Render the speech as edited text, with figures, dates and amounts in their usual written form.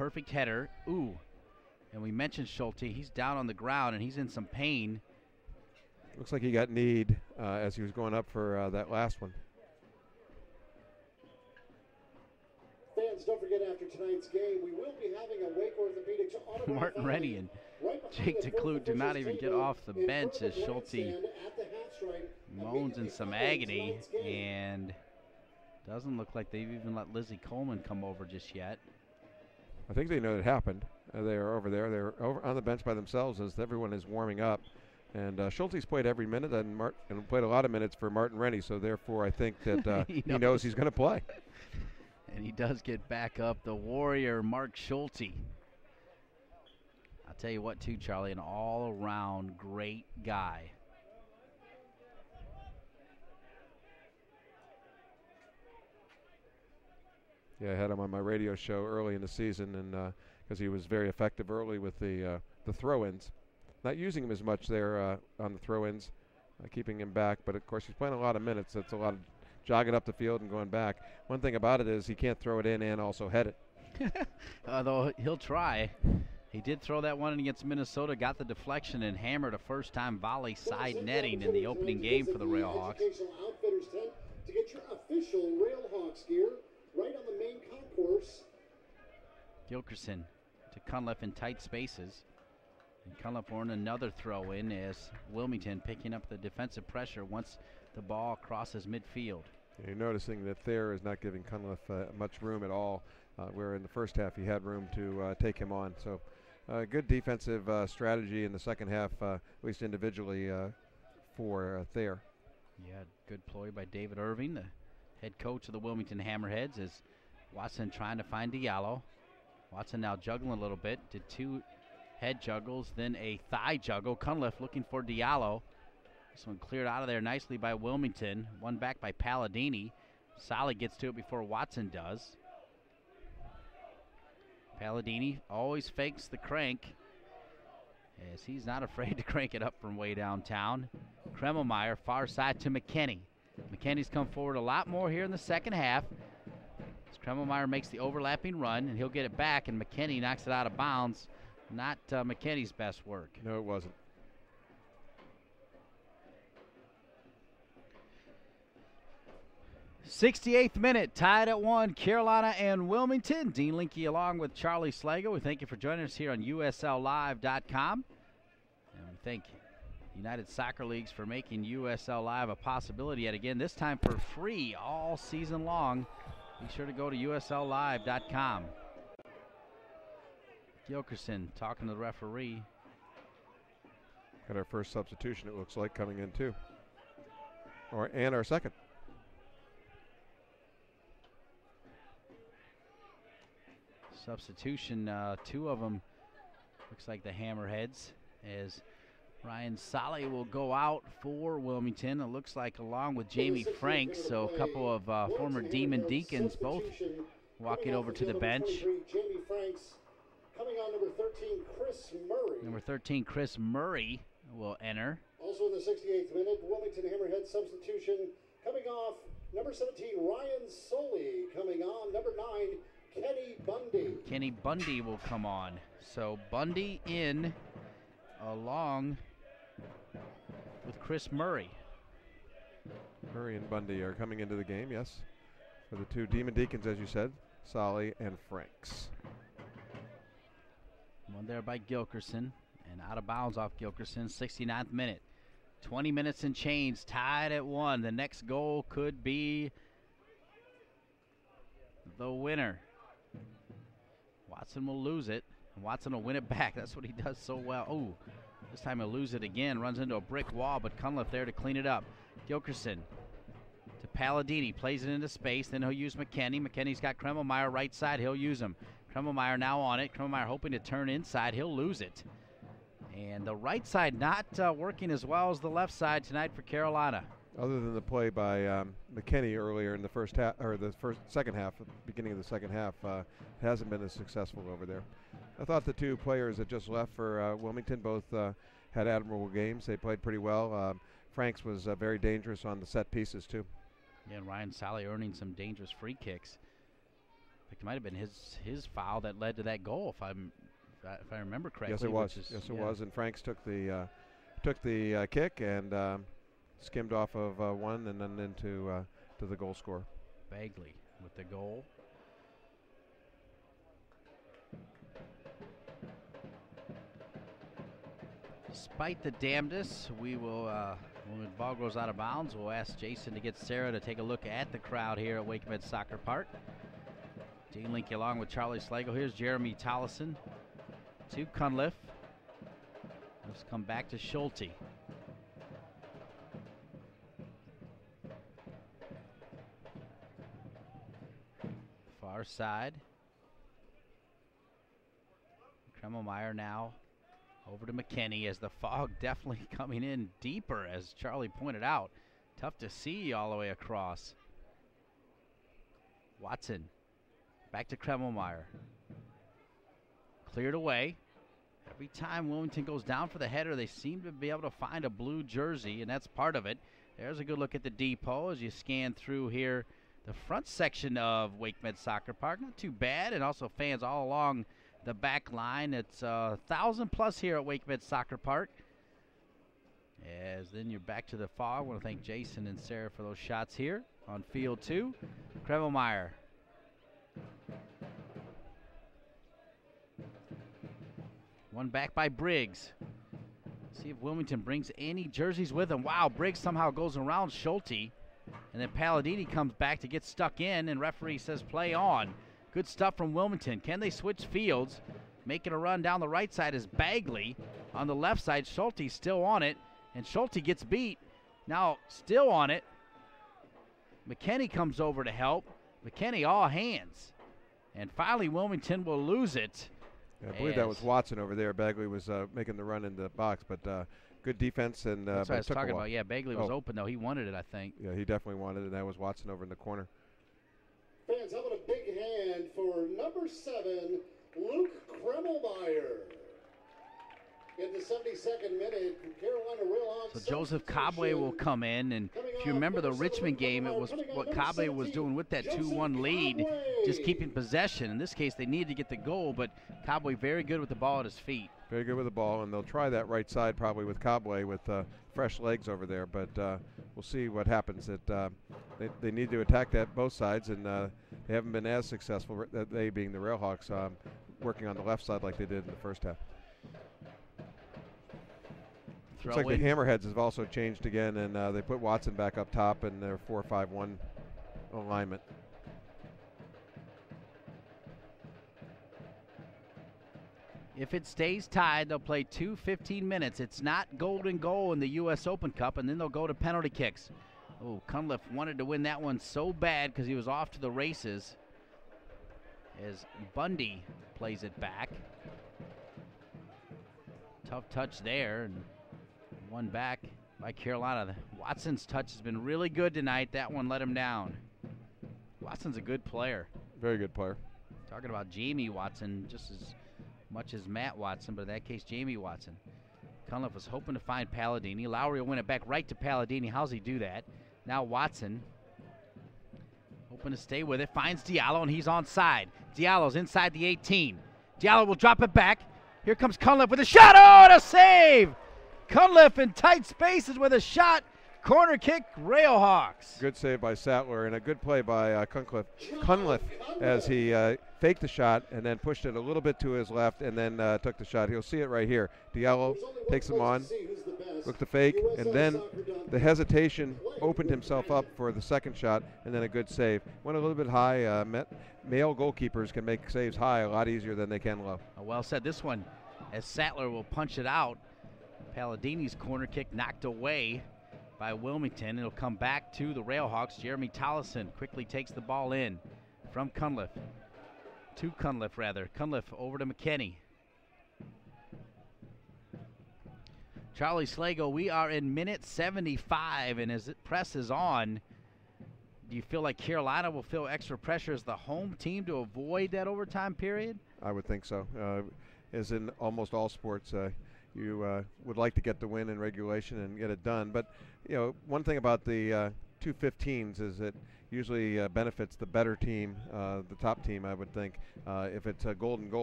perfect header. Ooh. And we mentioned Schulte. He's down on the ground, and he's in some pain. Looks like he got kneed as he was going up for that last one. Fans, don't forget after tonight's game, we will be having a Wake Orthopedics autograph. Martin Rennie and Jake DeClute do not even get off the bench as Schulte moans in some agony, and doesn't look like they've even let Lizzie Coleman come over just yet. I think they know it happened. They are over there. They're over on the bench by themselves as everyone is warming up. And Schulte's played every minute and played a lot of minutes for Martin Rennie, so therefore I think that he knows he's going to play. And he does get back up, the Warrior, Mark Schulte. I'll tell you what, too, Charlie, an all-around great guy. Yeah, I had him on my radio show early in the season, and because he was very effective early with the throw-ins. Not using him as much there on the throw-ins, keeping him back. But, of course, he's playing a lot of minutes. That's a lot of jogging up the field and going back. One thing about it is he can't throw it in and also head it. Although he'll try. He did throw that one against Minnesota, got the deflection, and hammered a first-time volley side netting in the opening game for the Railhawks. Outfitters tent to get your official Railhawks gear right on the main concourse. Gilkerson to Cunliffe in tight spaces. And Cunliffe earned another throw in as Wilmington picking up the defensive pressure once the ball crosses midfield. You're noticing that Thayer is not giving Cunliffe much room at all, where in the first half he had room to take him on. So good defensive strategy in the second half, at least individually, for Thayer. Yeah, good ploy by David Irving, the head coach of the Wilmington Hammerheads, as Watson trying to find Diallo. Watson now juggling a little bit, did two head juggles, then a thigh juggle. Cunliffe looking for Diallo. This one cleared out of there nicely by Wilmington. One back by Palladini. Solly gets to it before Watson does. Palladini always fakes the crank, as he's not afraid to crank it up from way downtown. Kremelmeyer far side to McKinney. McKinney's come forward a lot more here in the second half. As Kremelmeyer makes the overlapping run, and he'll get it back, and McKinney knocks it out of bounds. Not McKinney's best work. No, it wasn't. 68th minute, tied at 1, Carolina and Wilmington. Dean Linke along with Charlie Slago. We thank you for joining us here on USLLive.com. And we thank United Soccer Leagues for making USL Live a possibility yet again, this time for free all season long. Be sure to go to USLLive.com. Gilkerson talking to the referee. Got our first substitution, it looks like, coming in too. And our second. Substitution, two of them looks like the Hammerheads, as Ryan Solly will go out for Wilmington. It looks like along with Jamie Franks, so a couple of former Demon Deacons both walking over to the bench. Jamie Franks coming on, number 13, Chris Murray. Number 13, Chris Murray will enter. Also in the 68th minute, Wilmington Hammerhead substitution coming off, number 17, Ryan Soley coming on, number 9, Kenny Bundy. Kenny Bundy will come on. So Bundy in along with Chris Murray. Murray and Bundy are coming into the game, yes. For the two Demon Deacons, as you said, Solly and Franks. One there by Gilkerson, and out of bounds off Gilkerson, 69th minute. 20 minutes and change, tied at 1. The next goal could be the winner. Watson will lose it, and Watson will win it back. That's what he does so well. Oh, this time he'll lose it again. Runs into a brick wall, but Cunliffe there to clean it up. Gilkerson to Palladini. Plays it into space. Then he'll use McKinney. McKinney's got Kremelmeyer right side. He'll use him. Kremelmeyer now on it. Kremelmeyer hoping to turn inside. He'll lose it. And the right side not working as well as the left side tonight for Carolina. Other than the play by McKinney earlier in the first half, or the second half, beginning of the second half, hasn't been as successful over there. I thought the two players that just left for Wilmington both had admirable games. They played pretty well. Franks was very dangerous on the set pieces too. Yeah, and Ryan Solly earning some dangerous free kicks. It might have been his foul that led to that goal, if I remember correctly. Yes, it was. Yes, it was. And Franks took the kick and skimmed off of one and then into to the goal scorer. Bagley with the goal. Despite the damnedest, we will, when the ball goes out of bounds, we'll ask Jason to get Sarah to take a look at the crowd here at Wakemed Soccer Park. Dean Linke along with Charlie Slagle. Here's Jeremy Tollison to Cunliffe. Let's come back to Schulte. Far side. Kremmelmeyer now over to McKinney as the fog definitely coming in deeper, as Charlie pointed out. Tough to see all the way across. Watson back to Kremmelmeyer. Cleared away. Every time Wilmington goes down for the header, they seem to be able to find a blue jersey, and that's part of it. There's a good look at the depot as you scan through here the front section of Wakemed Soccer Park. Not too bad, and also fans all along the back line. It's 1,000 plus here at Wakemed Soccer Park. As then you're back to the fog. I want to thank Jason and Sarah for those shots here on field 2. Kremmelmeyer. One back by Briggs. See if Wilmington brings any jerseys with him. Wow, Briggs somehow goes around Schulte. And then Palladini comes back to get stuck in, and referee says play on. Good stuff from Wilmington. Can they switch fields? Making a run down the right side is Bagley. On the left side, Schulte's still on it, and Schulte gets beat. Now still on it. McKinney comes over to help. McKinney all hands. And finally Wilmington will lose it. Yeah, I believe that was Watson over there. Bagley was making the run in the box, but good defense. And that's what I was talking about. Yeah, Bagley was open, though. He wanted it, I think. Yeah, he definitely wanted it, and that was Watson over in the corner. Fans, how about a big hand for number 7, Luke Kremmelmeyer. In the 72nd minute, Carolina Railhawks. So Joseph Cobway will come in, and if you remember the Richmond game, it was what Cobway was doing with that 2-1 lead, just keeping possession. In this case, they needed to get the goal, but Cobway very good with the ball at his feet. Very good with the ball, and they'll try that right side probably with Cobway with fresh legs over there, but we'll see what happens. They need to attack that both sides, and they haven't been as successful, they being the Railhawks, working on the left side like they did in the first half. Looks like the Hammerheads have also changed again, and they put Watson back up top in their 4-5-1 alignment. If it stays tied, they'll play 15 minutes. It's not golden goal in the U.S. Open Cup, and then they'll go to penalty kicks. Oh, Cunliffe wanted to win that one so bad because he was off to the races. As Bundy plays it back. Tough touch there, and one back by Carolina. Watson's touch has been really good tonight. That one let him down. Watson's a good player. Very good player. Talking about Jamie Watson just as much as Matt Watson, but in that case, Jamie Watson. Cunliffe was hoping to find Palladini. Lowry will win it back right to Palladini. How's he do that? Now Watson hoping to stay with it. Finds Diallo, and he's onside. Diallo's inside the 18. Diallo will drop it back. Here comes Cunliffe with a shot. Oh, and a save! Cunliffe in tight spaces with a shot. Corner kick, Railhawks. Good save by Sattler, and a good play by Cunliffe as he faked the shot and then pushed it a little bit to his left and then took the shot. You'll see it right here. Diallo takes him on, looked to fake, and then the hesitation opened himself up for the second shot, and then a good save. Went a little bit high. Male goalkeepers can make saves high a lot easier than they can low. Well said. This one, as Sattler will punch it out. Palladini's corner kick knocked away by Wilmington. It'll come back to the Railhawks. Jeremy Tollison quickly takes the ball in from Cunliffe. To Cunliffe, rather. Cunliffe over to McKinney. Charlie Slagle, we are in minute 75, and as it presses on, do you feel like Carolina will feel extra pressure as the home team to avoid that overtime period? I would think so. As in almost all sports, you would like to get the win in regulation and get it done. But, you know, one thing about the 2-15s is that usually benefits the better team, the top team, I would think. If it's a golden goal.